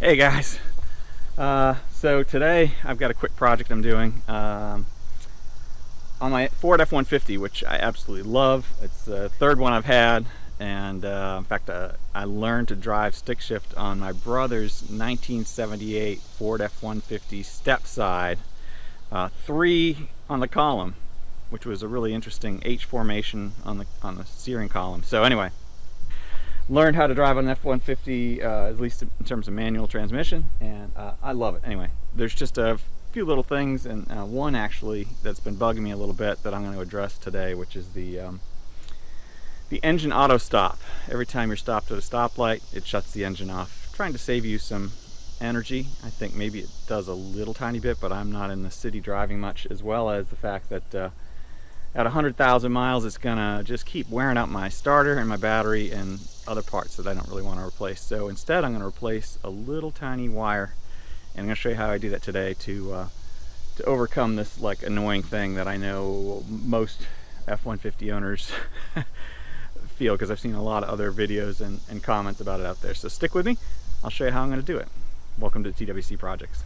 Hey guys, so today I've got a quick project I'm doing on my Ford F-150, which I absolutely love. It's the third one I've had, and in fact I learned to drive stick shift on my brother's 1978 Ford F-150 step side, 3 on the column, which was a really interesting H formation on the steering column. So anyway, learned how to drive on an F-150, at least in terms of manual transmission, and I love it. Anyway, there's just a few little things, and one actually that's been bugging me a little bit that I'm going to address today, which is the engine auto stop. Every time you're stopped at a stoplight, it shuts the engine off, trying to save you some energy. I think maybe it does a little tiny bit, but I'm not in the city driving much, as well as the fact that at 100,000 miles, it's gonna just keep wearing out my starter and my battery and other parts that I don't really want to replace. So instead, I'm gonna replace a little tiny wire, and I'm gonna show you how I do that today to overcome this like annoying thing that I know most F-150 owners feel, because I've seen a lot of other videos and comments about it out there. So stick with me. I'll show you how I'm gonna do it. Welcome to TWC Projects.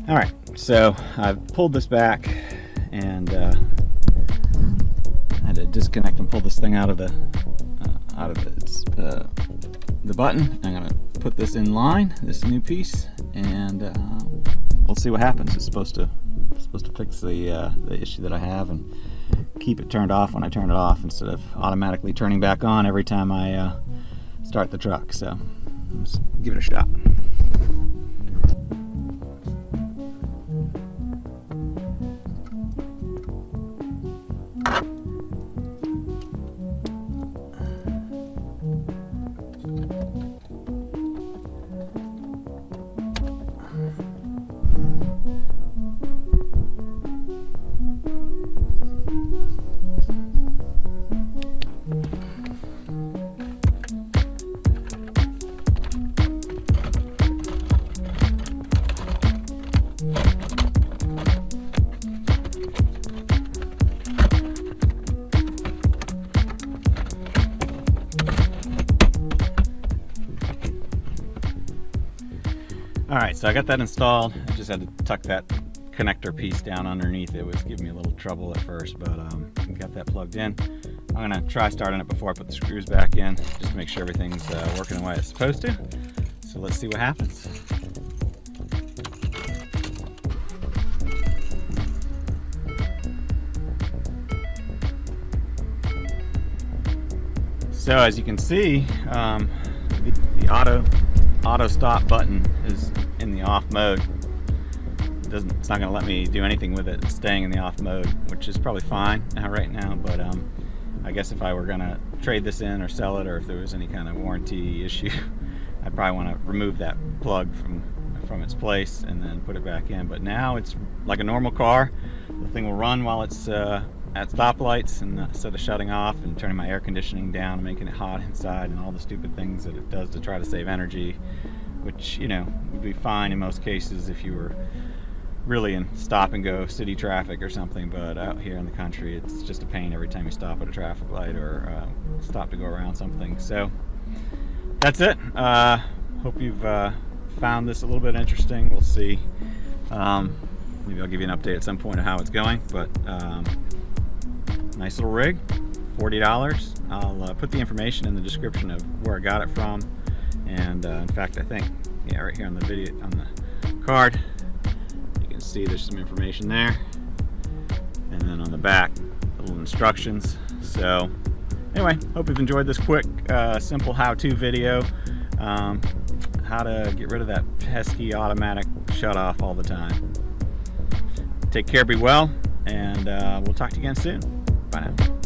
Alright, so I've pulled this back and I had to disconnect and pull this thing out of the button. I'm going to put this in line, this new piece, and we'll see what happens. It's supposed to fix the issue that I have and keep it turned off when I turn it off, instead of automatically turning back on every time I start the truck. So let's give it a shot. Alright, so I got that installed. I just had to tuck that connector piece down underneath. It was giving me a little trouble at first, but we got that plugged in. I'm going to try starting it before I put the screws back in, just to make sure everything's working the way it's supposed to. So let's see what happens. So as you can see, the auto stop button is in the off mode. It's not going to let me do anything with it. It's staying in the off mode, which is probably fine right now, but I guess if I were going to trade this in or sell it, or if there was any kind of warranty issue, I'd probably want to remove that plug from its place and then put it back in. But now it's like a normal car. The thing will run while it's at stoplights, and instead of shutting off and turning my air conditioning down and making it hot inside and all the stupid things that it does to try to save energy, which, you know, would be fine in most cases if you were really in stop and go city traffic or something, but out here in the country it's just a pain every time you stop at a traffic light or stop to go around something. So that's it. Hope you've found this a little bit interesting. We'll see. Maybe I'll give you an update at some point of how it's going. But nice little rig, $40. I'll put the information in the description of where I got it from. And in fact, I think, yeah, right here on the video, on the card, you can see there's some information there. And then on the back, little instructions. So anyway, hope you've enjoyed this quick, simple how-to video. How to get rid of that pesky automatic shut-off all the time. Take care, be well, and we'll talk to you again soon. Bye now.